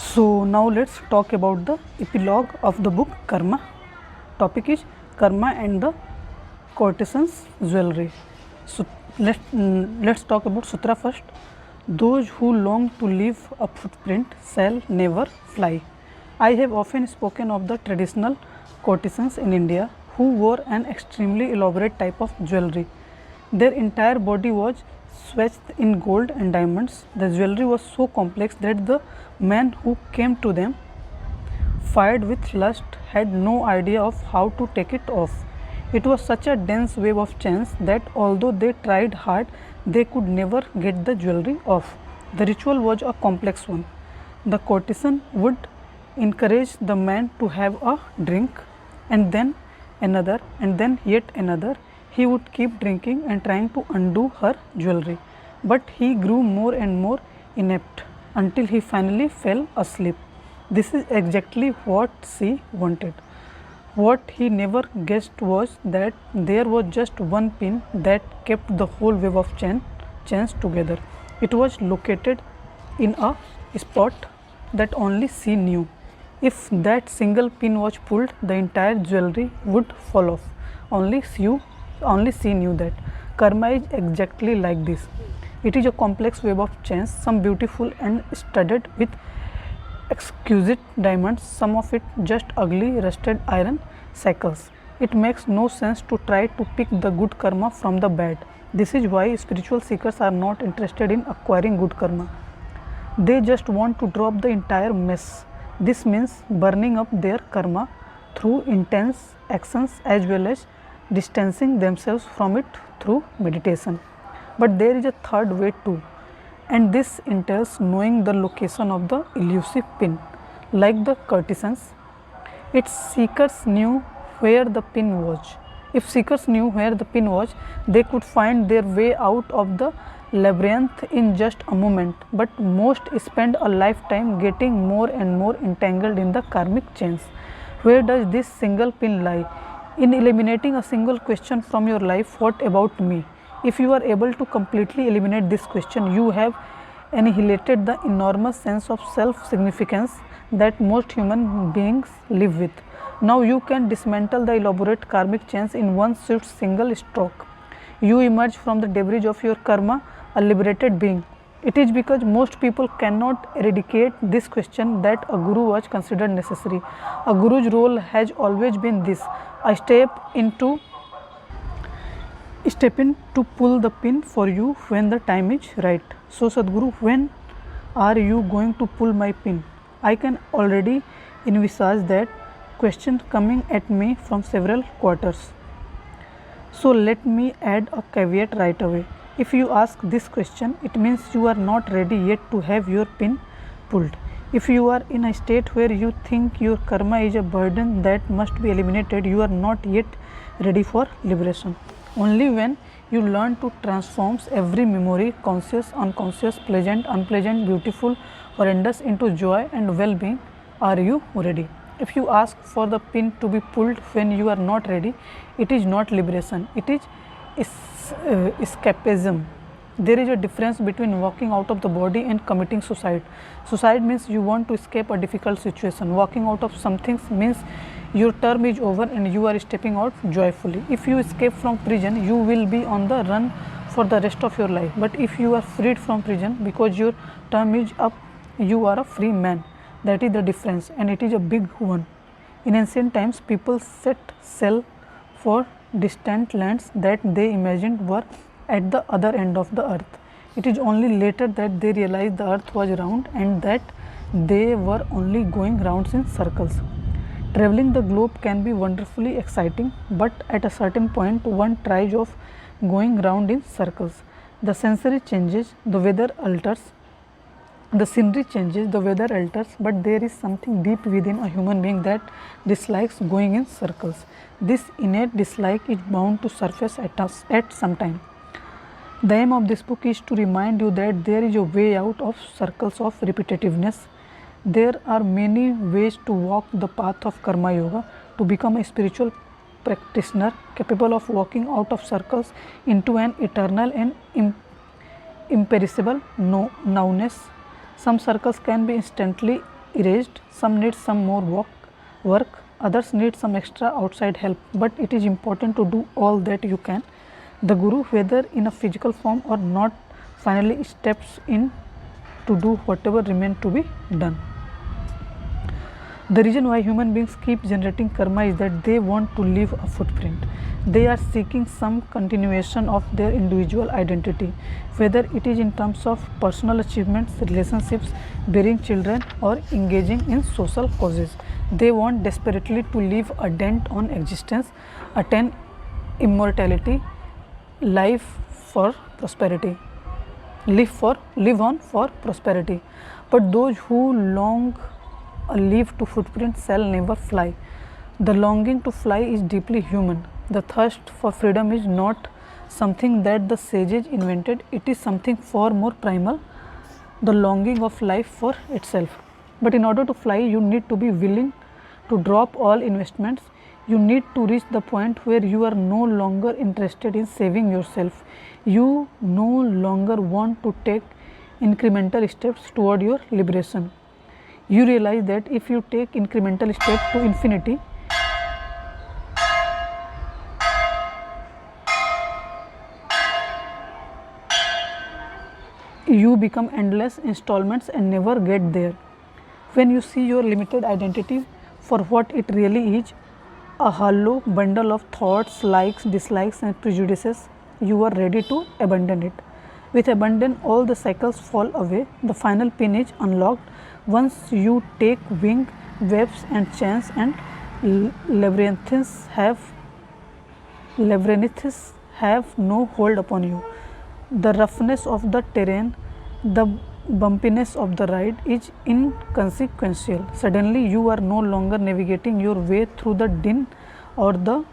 So now let's talk about the epilogue of the book Karma. Topic is Karma and the courtesan's jewelry. So let's talk about Sutra first. Those who long to leave a footprint shall never fly. I have often spoken of the traditional courtesans in India who wore an extremely elaborate type of jewelry. Their entire body was swathed in gold and diamonds. The jewelry was so complex that the man who came to them, fired with lust, had no idea of how to take it off. It was such a dense web of chains that although they tried hard, they could never get the jewelry off. The ritual was a complex one. The courtesan would encourage the man to have a drink, and then another, and then yet another. He would keep drinking and trying to undo her jewelry, but he grew more and more inept until he finally fell asleep. This is exactly what she wanted. What he never guessed was that there was just one pin that kept the whole web of chains together. It was located in a spot that only she knew. If that single pin was pulled, the entire jewelry would fall off. Only she knew that. Karma is exactly like this. It is a complex web of chains, some beautiful and studded with exquisite diamonds, some of it just ugly rusted iron shackles. It makes no sense to try to pick the good karma from the bad. This is why spiritual seekers are not interested in acquiring good karma. They just want to drop the entire mess. This means burning up their karma through intense actions as well as distancing themselves from it through meditation. But there is a third way too, and this entails knowing the location of the elusive pin. Like the courtesans, its seekers knew where the pin was. If seekers knew where the pin was, they could find their way out of the labyrinth in just a moment, but most spend a lifetime getting more and more entangled in the karmic chains. Where does this single pin lie? In eliminating a single question from your life, what about me? If you are able to completely eliminate this question, you have annihilated the enormous sense of self-significance that most human beings live with. Now you can dismantle the elaborate karmic chains in one swift single stroke. You emerge from the debris of your karma a liberated being. It is because most people cannot eradicate this question that a guru was considered necessary. A guru's role has always been this: a step in to pull the pin for you when the time is right. So Sadhguru, when are you going to pull my pin? I can already envisage that question coming at me from several quarters. So let me add a caveat right away. If you ask this question, it means you are not ready yet to have your pin pulled. If you are in a state where you think your karma is a burden that must be eliminated, you are not yet ready for liberation. Only when you learn to transform every memory, conscious, unconscious, pleasant, unpleasant, beautiful, horrendous, into joy and well-being, are you ready. If you ask for the pin to be pulled when you are not ready, it is not liberation, it is escapism. There is a difference between walking out of the body and committing suicide. Suicide means you want to escape a difficult situation. Walking out of something means your term is over and you are stepping out joyfully. If you escape from prison, you will be on the run for the rest of your life. But if you are freed from prison because your term is up, you are a free man. That is the difference, and it is a big one. In ancient times, people set sail for distant lands that they imagined were at the other end of the earth. It is only later that they realized the earth was round and that they were only going rounds in circles. Traveling the globe can be wonderfully exciting, but at a certain point one tries of going round in circles. The sensory changes, the weather alters, the scenery changes, the weather alters, but there is something deep within a human being that dislikes going in circles. This innate dislike is bound to surface at us at some time. The aim of this book is to remind you that there is a way out of circles of repetitiveness. There are many ways to walk the path of Karma Yoga, to become a spiritual practitioner capable of walking out of circles into an eternal and imperishable nowness. Some circles can be instantly erased, some need some more work, others need some extra outside help, but it is important to do all that you can. The Guru, whether in a physical form or not, finally steps in to do whatever remains to be done. The reason why human beings keep generating karma is that they want to leave a footprint. They are seeking some continuation of their individual identity, whether it is in terms of personal achievements, relationships, bearing children, or engaging in social causes. They want desperately to leave a dent on existence, attain immortality, live for prosperity, live on for prosperity. But those who long leave to footprint shall never fly. The longing to fly is deeply human. The thirst for freedom is not something that the sages invented, it is something far more primal, the longing of life for itself. But in order to fly, you need to be willing to drop all investments. You need to reach the point where you are no longer interested in saving yourself. You no longer want to take incremental steps toward your liberation. You realize that if you take incremental step to infinity, you become endless installments and never get there. When you see your limited identity for what it really is, a hollow bundle of thoughts, likes, dislikes and prejudices, you are ready to abandon it. With abandon, all the cycles fall away. The final pin is unlocked. Once you take wing, webs and chains and labyrinths have no hold upon you. The roughness of the terrain, the bumpiness of the ride is inconsequential. Suddenly you are no longer navigating your way through the din or the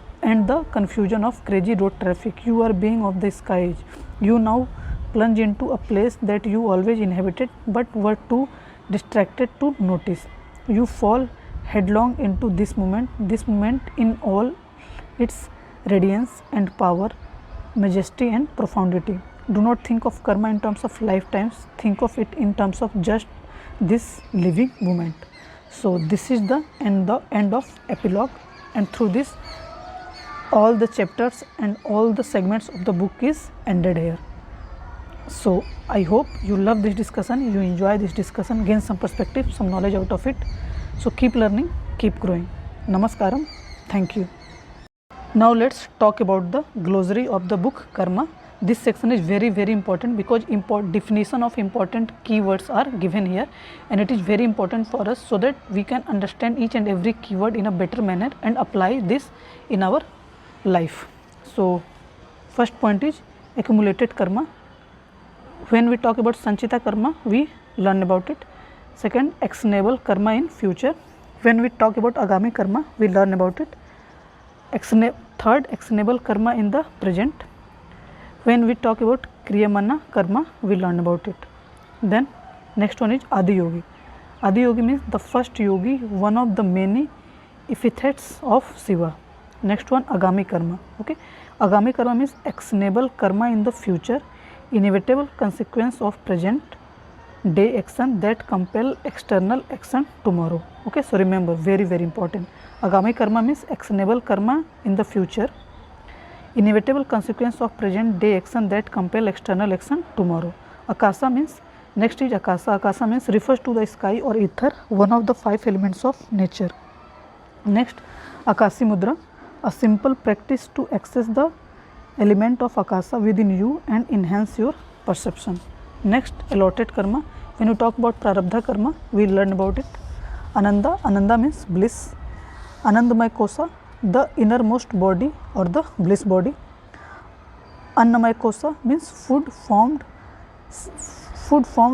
confusion of crazy road traffic. You are being of the skies. You now plunge into a place that you always inhabited but were too distracted to notice. You fall headlong into this moment in all its radiance and power, majesty and profundity. Do not think of karma in terms of lifetimes, think of it in terms of just this living moment. So this is the end of epilogue, and through this all the chapters and all the segments of the book is ended here. So I hope you love this discussion, you enjoy this discussion, gain some perspective, some knowledge out of it. So keep learning, keep growing. Namaskaram. Thank you. Now let's talk about the glossary of the book Karma. This section is very important because definition of important keywords are given here, and it is very important for us so that we can understand each and every keyword in a better manner and apply this in our life. So first point is accumulated karma. When we talk about Sanchita karma, we learn about it. Second, actionable karma in future. When we talk about Agami karma, we learn about it. Third, actionable karma in the present. When we talk about Kriyamana karma, we learn about it. Then next one is Adi Yogi. Adi Yogi means the first yogi, one of the many epithets of Shiva. Next one, Agami karma. Okay, Agami karma means actionable karma in the future, inevitable consequence of present day action that compel external action tomorrow. Okay, so remember, very important. Agami karma means actionable karma in the future, inevitable consequence of present day action that compel external action tomorrow. Akasa means, next is Akasa. Akasa means refers to the sky or ether, one of the 5 elements of nature. Next, Akasi Mudra, a simple practice to access the element of Akasa within you and enhance your perception. Next, allotted karma. When you talk about Prarabdha karma, we learn about it. Ananda, Ananda means bliss. Anandamaya Kosa, the innermost body or the bliss body. Annamaya Kosa means food formed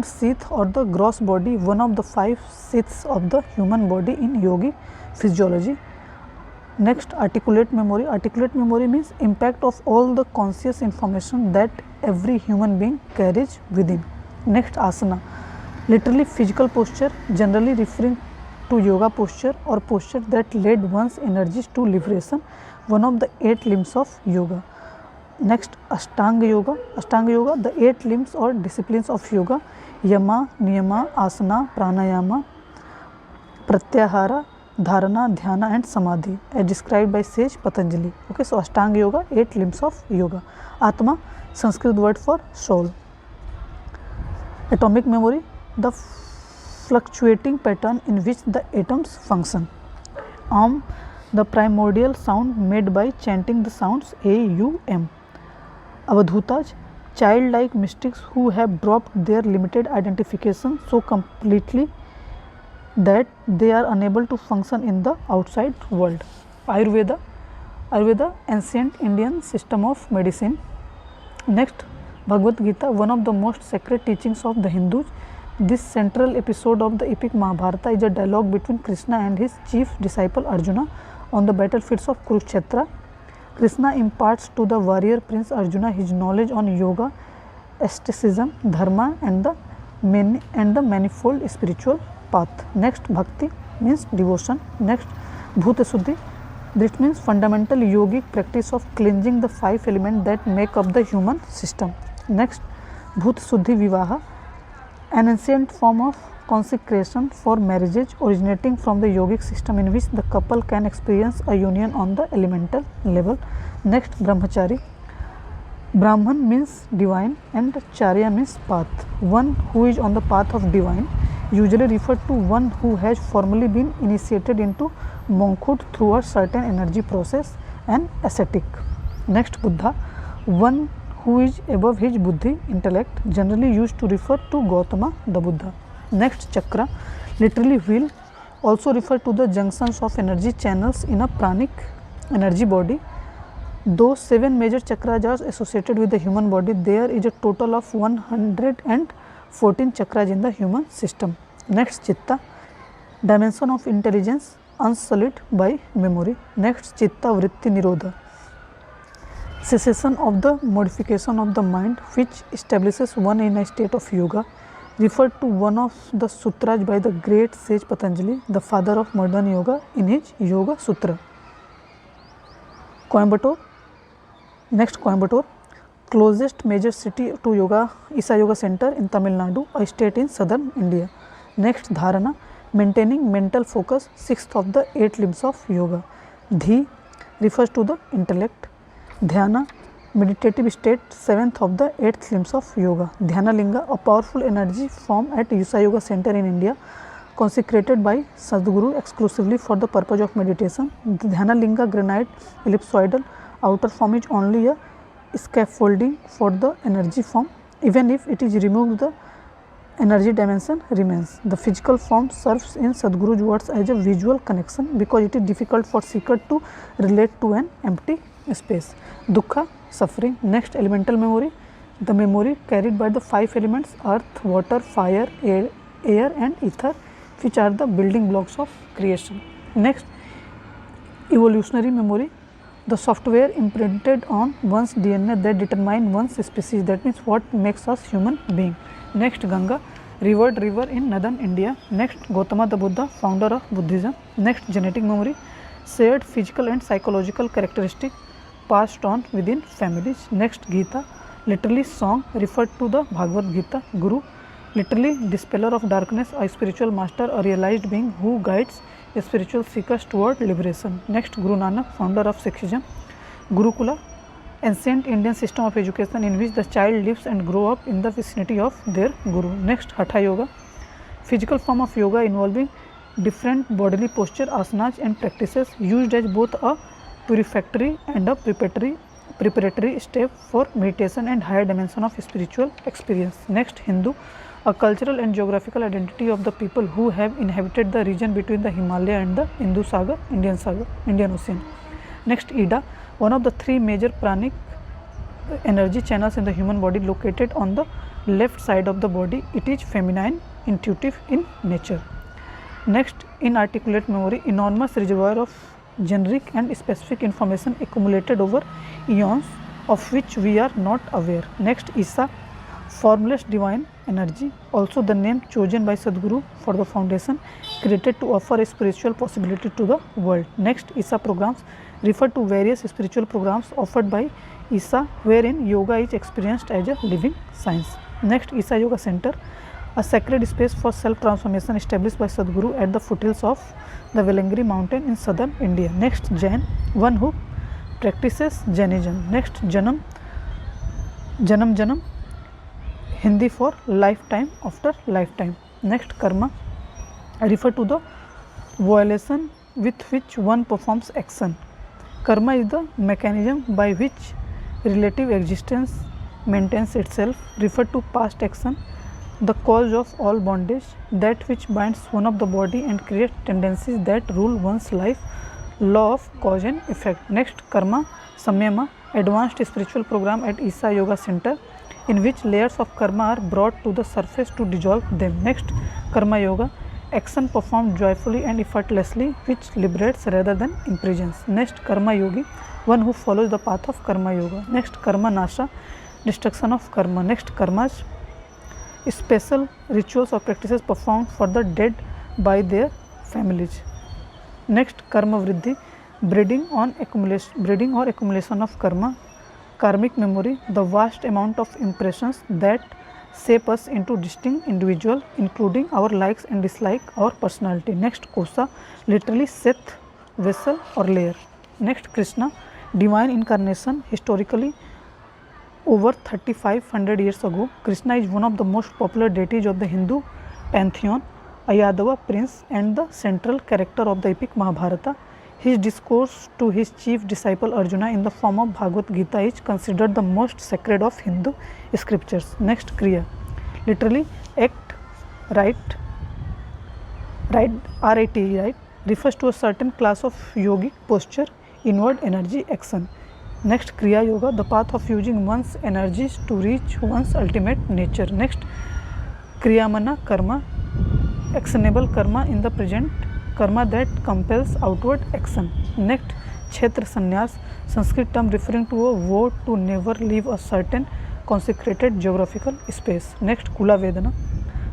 sheath or the gross body, one of the 5 sheaths of the human body in yogi physiology. Next, articulate memory. Articulate memory means impact of all the conscious information that every human being carries within. Next, asana, literally physical posture, generally referring to yoga posture or posture that led one's energies to liberation, one of the 8 limbs of yoga. Next, Ashtanga Yoga. Ashtanga Yoga, the 8 limbs or disciplines of yoga: Yama, Niyama, Asana, Pranayama, pratyahara, dharana, dhyana and samadhi as described by sage Patanjali. Okay, so Ashtanga Yoga, 8 limbs of yoga. Atma, Sanskrit word for soul. Atomic memory, the fluctuating pattern in which the atoms function. Om, the primordial sound made by chanting the sounds A-U-M. Avadhutas, childlike mystics who have dropped their limited identification so completely that they are unable to function in the outside world. Ayurveda, ancient Indian system of medicine. Next, Bhagavad Gita, one of the most sacred teachings of the Hindus. This central episode of the epic Mahabharata is a dialogue between Krishna and his chief disciple Arjuna on the battlefields of Kurukshetra. Krishna imparts to the warrior prince Arjuna his knowledge on yoga, asceticism, dharma and the manifold spiritual path. Next, Bhakti means devotion. Next, Bhuta Suddhi, this means fundamental yogic practice of cleansing the 5 elements that make up the human system. Next, Bhuta Suddhi Vivaha, an ancient form of consecration for marriages originating from the yogic system in which the couple can experience a union on the elemental level. Next, Brahmachari, Brahman means divine and Charya means path. One who is on the path of divine, usually referred to one who has formally been initiated into monkhood through a certain energy process, and ascetic. Next, Buddha, one who is above his buddhi, intellect, generally used to refer to Gautama the Buddha. Next, Chakra, literally wheel, also referred to the junctions of energy channels in a pranic energy body. Though 7 major chakras are associated with the human body, there is a total of 114 chakras in the human system. Next, Chitta, dimension of intelligence unsullied by memory. Next, Chitta Vritti Nirodha, cessation of the modification of the mind which establishes one in a state of yoga, referred to one of the sutras by the great sage Patanjali, the father of modern yoga, in his Yoga Sutra. Coimbatore. Next, Coimbatore, closest major city to yoga, Isa Yoga Center in Tamil Nadu, a state in southern India. Next, Dharana, maintaining mental focus, 6th of the 8 limbs of yoga. Dhi refers to the intellect. Dhyana, meditative state, 7th of the 8th limbs of yoga. Dhyana Linga, a powerful energy form at Isa Yoga Center in India, consecrated by Sadhguru exclusively for the purpose of meditation. The Dhyana Linga granite ellipsoidal outer form is only a scaffolding for the energy form. Even if it is removed, the energy dimension remains. The physical form serves in Sadhguru's words as a visual connection because it is difficult for seeker to relate to an empty space. Dukkha, suffering. Next, elemental memory, the memory carried by the 5 elements earth, water, fire, air and ether, which are the building blocks of creation. Next, evolutionary memory, the software imprinted on one's DNA that determine one's species, that means what makes us human being. Next, Ganga, revered river in northern India. Next, Gautama the Buddha, founder of Buddhism. Next, genetic memory, shared physical and psychological characteristic passed on within families. Next, Gita, literally song, referred to the Bhagavad Gita. Guru, literally dispeller of darkness, a spiritual master, a realized being who guides spiritual seekers toward liberation. Next, Guru Nanak, founder of Sikhism. Gurukula, ancient Indian system of education in which the child lives and grow up in the vicinity of their guru. Next, Hatha Yoga, physical form of yoga involving different bodily posture, asanas and practices used as both a purificatory and a preparatory step for meditation and higher dimension of spiritual experience. Next, Hindu, a cultural and geographical identity of the people who have inhabited the region between the Himalaya and the Indian Ocean. Next, Ida, one of the 3 major pranic energy channels in the human body located on the left side of the body. It is feminine, intuitive in nature. Next, inarticulate memory, enormous reservoir of generic and specific information accumulated over eons of which we are not aware. Next, Isa, formless divine energy, also the name chosen by Sadhguru for the foundation created to offer a spiritual possibility to the world. Next, Isa programs refer to various spiritual programs offered by Isa wherein yoga is experienced as a living science. Next, Isa Yoga Center, a sacred space for self-transformation established by Sadhguru at the foothills of the Velangiri mountain in southern India. Next, Jain, one who practices Jainism. Next, Janam, Janam, Hindi for lifetime after lifetime. Next, Karma, refer to the violation with which one performs action. Karma is the mechanism by which relative existence maintains itself. Refer to past action, the cause of all bondage, that which binds one of the body and creates tendencies that rule one's life, law of cause and effect. Next, Karma Samyama, advanced spiritual program at Isa Yoga Center, in which layers of karma are brought to the surface to dissolve them. Next, Karma Yoga, action performed joyfully and effortlessly, which liberates rather than imprisons. Next, Karma Yogi, one who follows the path of Karma Yoga. Next, Karma Nasha, destruction of karma. Next, Karmas, special rituals or practices performed for the dead by their families. Next, Karma Vriddhi, breeding or accumulation of karma. Karmic memory, the vast amount of impressions that shape us into distinct individual, including our likes and dislikes, our personality. Next, Kosa, literally Seth, vessel or layer. Next, Krishna, divine incarnation. Historically, over 3500 years ago, Krishna is one of the most popular deities of the Hindu pantheon, a Yadava prince and the central character of the epic Mahabharata. His discourse to his chief disciple Arjuna in the form of Bhagavad Gita is considered the most sacred of Hindu scriptures. Next, Kriya, literally act, right, R-A-T, right, refers to a certain class of yogic posture, inward energy, action. Next, Kriya Yoga, the path of using one's energies to reach one's ultimate nature. Next, Kriyamana Karma, actionable karma in the present, karma that compels outward action. Next, Kshetra Sannyas, Sanskrit term referring to a vow to never leave a certain consecrated geographical space. Next, Kula Vedana,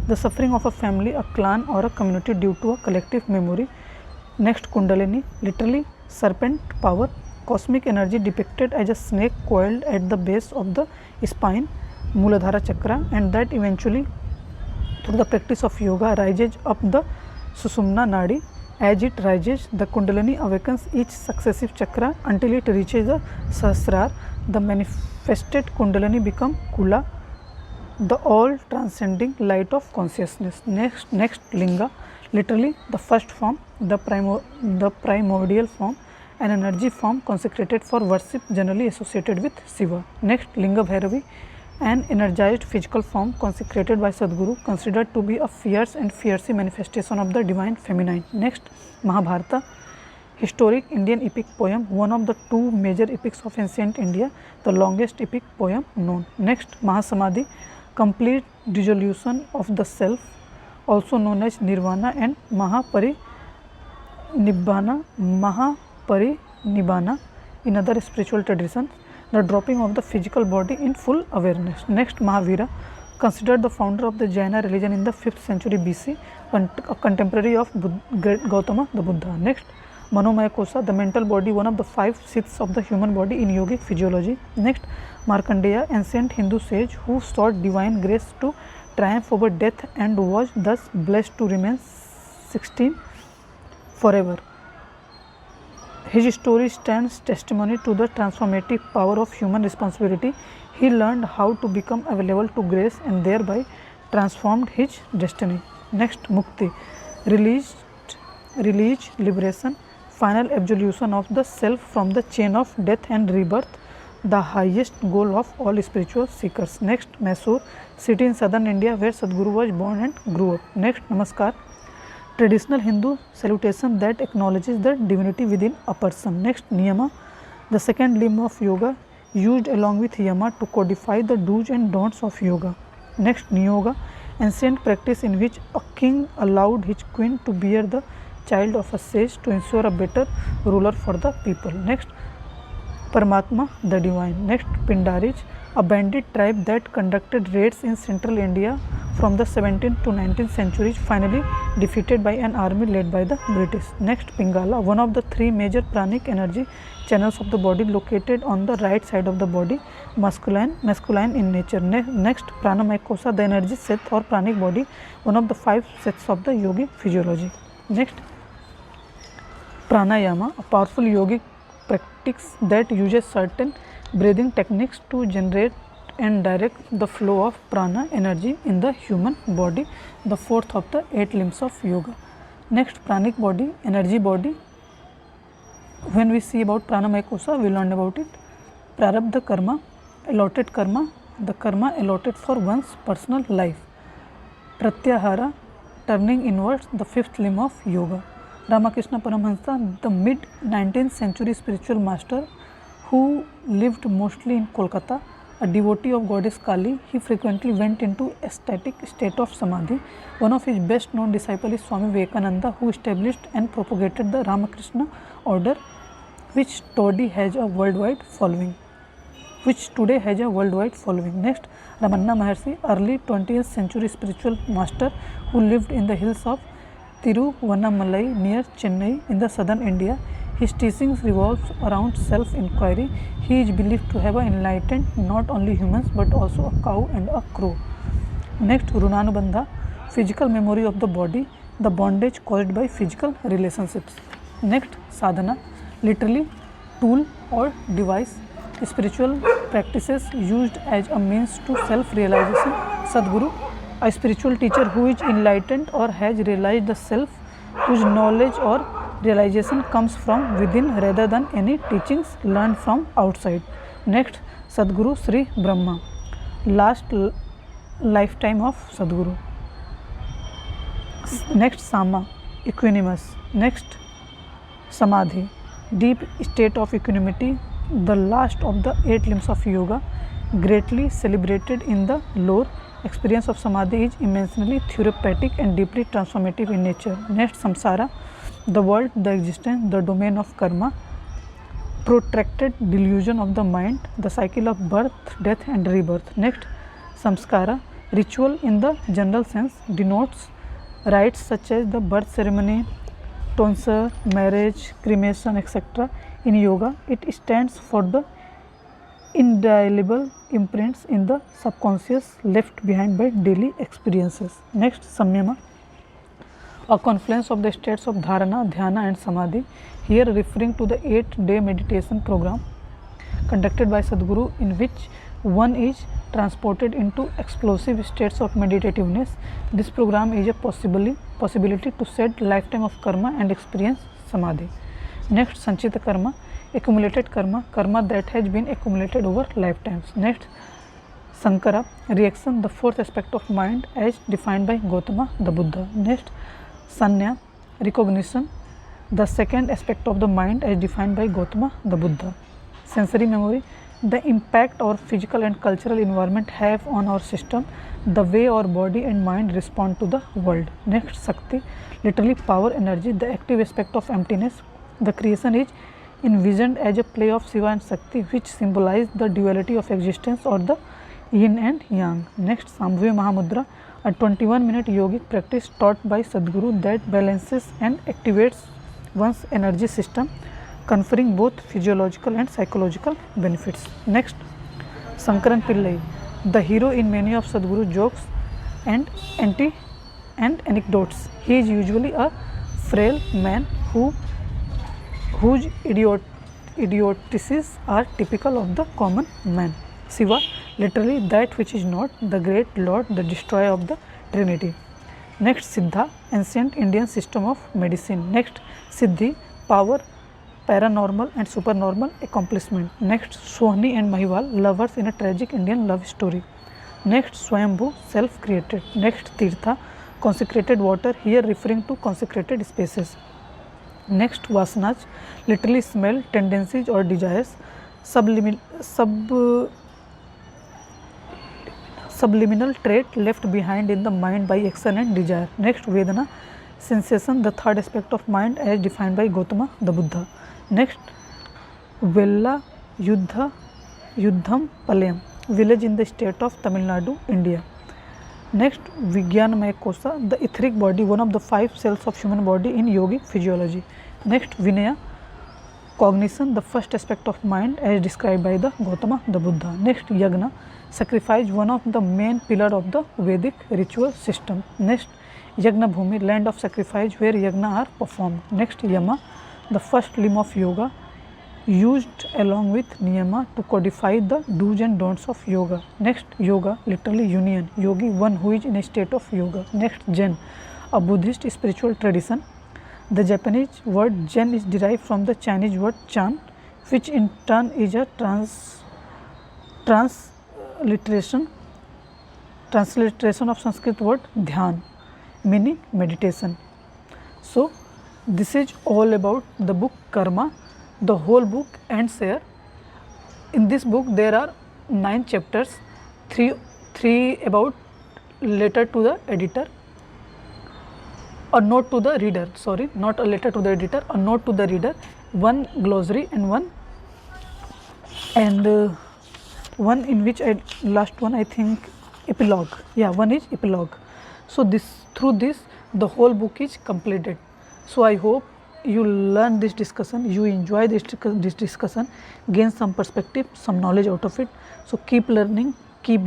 the suffering of a family, a clan or a community due to a collective memory. Next, Kundalini, literally serpent power, cosmic energy depicted as a snake coiled at the base of the spine, Muladhara Chakra, and that eventually through the practice of yoga rises up the Susumna Nadi. As it rises, the Kundalini awakens each successive chakra until it reaches the Sahasrara. The manifested Kundalini becomes Kula, the all transcending light of consciousness. Next Linga, literally the first form, the primordial form, an energy form consecrated for worship generally associated with Shiva. Next, Linga Bhairavi, an energized physical form consecrated by Sadhguru, considered to be a fierce and fiercey manifestation of the divine feminine. Next, Mahabharata, historic Indian epic poem, one of the two major epics of ancient India, the longest epic poem known. Next, Mahasamadhi, complete dissolution of the self, also known as Nirvana and Mahaparinibbana in other spiritual traditions, the dropping of the physical body in full awareness. Next, Mahavira, considered the founder of the Jaina religion in the 5th century BC, a contemporary of great Gautama the Buddha. Next, Manomaya Kosa, the mental body, one of the 5 sheaths of the human body in yogic physiology. Next, Markandeya, ancient Hindu sage who sought divine grace to triumph over death and was thus blessed to remain 16 forever. His story stands testimony to the transformative power of human responsibility. He learned how to become available to grace and thereby transformed his destiny. Next, Mukti, release, liberation, final absolution of the self from the chain of death and rebirth, the highest goal of all spiritual seekers. Next, Mysore, city in southern India where Sadhguru was born and grew up. Next, Namaskar, traditional Hindu salutation that acknowledges the divinity within a person. Next, Niyama, the second limb of yoga used along with Yama to codify the do's and don'ts of yoga. Next, Niyoga, ancient practice in which a king allowed his queen to bear the child of a sage to ensure a better ruler for the people. Next, Paramatma, the divine. Next, Pindarij, a bandit tribe that conducted raids in central India from the 17th to 19th centuries, finally defeated by an army led by the British. Next, Pingala, one of the three major pranic energy channels of the body, located on the right side of the body, masculine in nature. Next, Pranamaya Kosa, the energy set or pranic body, one of the 5 sets of the yogic physiology. Next, Pranayama, a powerful yogic practice that uses certain breathing techniques to generate and direct the flow of prana energy in the human body, the 4th of the 8 limbs of yoga. Next, pranic body, energy body. When we see about Pranamaya Kosa, we learn about it. Prarabdha karma, allotted karma, the karma allotted for one's personal life. Pratyahara, turning inwards, the 5th limb of yoga. Ramakrishna Paramahansa, the mid-19th century spiritual master who lived mostly in Kolkata, a devotee of goddess Kali, he frequently went into ecstatic state of samadhi. One of his best known disciples is Swami Vivekananda, who established and propagated the Ramakrishna order, which today has a worldwide following. Next, Ramanna Maharshi, early 20th century spiritual master who lived in the hills of Tiruvannamalai near Chennai in the southern India. His teachings revolves around self-inquiry. He is believed to have enlightened not only humans but also a cow and a crow. Next, Runanubandha, physical memory of the body, the bondage caused by physical relationships. Next, Sadhana, literally tool or device, spiritual practices used as a means to self-realization. Sadguru, a spiritual teacher who is enlightened or has realized the self, whose knowledge or realization comes from within rather than any teachings learned from outside. Next, Sadguru Sri Brahma, last lifetime of Sadguru. Next, Sama, equanimous. Next, Samadhi, deep state of equanimity, the last of the 8 limbs of yoga, greatly celebrated in the lore. Experience of Samadhi is immensely therapeutic and deeply transformative in nature. Next, Samsara, the world, the existence, the domain of karma, protracted delusion of the mind, the cycle of birth, death and rebirth. Next, Samskara, ritual in the general sense, denotes rites such as the birth ceremony, tonsure, marriage, cremation, etc. In yoga, it stands for the indelible imprints in the subconscious left behind by daily experiences. Next, Samyama, a confluence of the states of dharana, dhyana and samadhi, here referring to the 8-day meditation program conducted by Sadguru, in which one is transported into explosive states of meditativeness. This program is a possibility to set lifetime of karma and experience samadhi. Next, Sanchita karma, accumulated karma, karma that has been accumulated over lifetimes. Next, Sankara, reaction, the 4th aspect of mind as defined by Gautama the Buddha. Next, Sanya, recognition, the 2nd aspect of the mind as defined by Gautama the Buddha. Sensory memory, the impact our physical and cultural environment have on our system, the way our body and mind respond to the world. Next, Sakti, literally power, energy, the active aspect of emptiness. The creation is envisioned as a play of Shiva and Shakti, which symbolize the duality of existence or the yin and yang. Next, Sambhava Mahamudra, a 21-minute yogic practice taught by Sadguru that balances and activates one's energy system, conferring both physiological and psychological benefits. Next, Sankaran Pillai, the hero in many of Sadguru's jokes and anecdotes. He is usually a frail man whose idiocies are typical of the common man. Shiva, literally that which is not, the great Lord, the destroyer of the Trinity. Next, Siddha, ancient Indian system of medicine. Next, Siddhi, power, paranormal and supernormal accomplishment. Next, Sohni and Mahiwal, lovers in a tragic Indian love story. Next, Swayambhu, self-created. Next, Tirtha, consecrated water, here referring to consecrated spaces. Next, Vasanas, literally smell, tendencies or desires, subliminal trait left behind in the mind by action and desire. Next, Vedana, sensation, the 3rd aspect of mind as defined by Gautama the Buddha. Next, Vella, Yuddham, Palayam, village in the state of Tamil Nadu, India. Next, Vijnanamaya Kosha, the etheric body, one of the 5 cells of human body in yogic physiology. Next, Vinaya, cognition, the first aspect of mind as described by the Gautama the Buddha. Next, Yagna, sacrifice, one of the main pillar of the Vedic ritual system. Next, Yagna Bhumi, land of sacrifice where yagna are performed. Next, Yama, the first limb of yoga, used along with niyama to codify the do's and don'ts of yoga. Next, yoga, literally union, yogi, one who is in a state of yoga. Next, Zen, a Buddhist spiritual tradition. The Japanese word Zen is derived from the Chinese word Chan, which in turn is a transliteration of Sanskrit word Dhyan, meaning meditation. So, this is all about the book Karma. The whole book ends here. In this book there are 9 chapters, 3 about letter to the editor, a note to the reader, sorry, not a letter to the editor, a note to the reader, 1 glossary and one in which last one I think epilogue, yeah, one is epilogue. So through this the whole book is completed. So I hope you learn this discussion, you enjoy this discussion, gain some perspective, some knowledge out of it. So keep learning, keep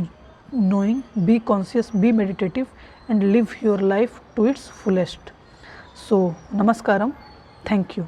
knowing, be conscious, be meditative and live your life to its fullest. So namaskaram, thank you.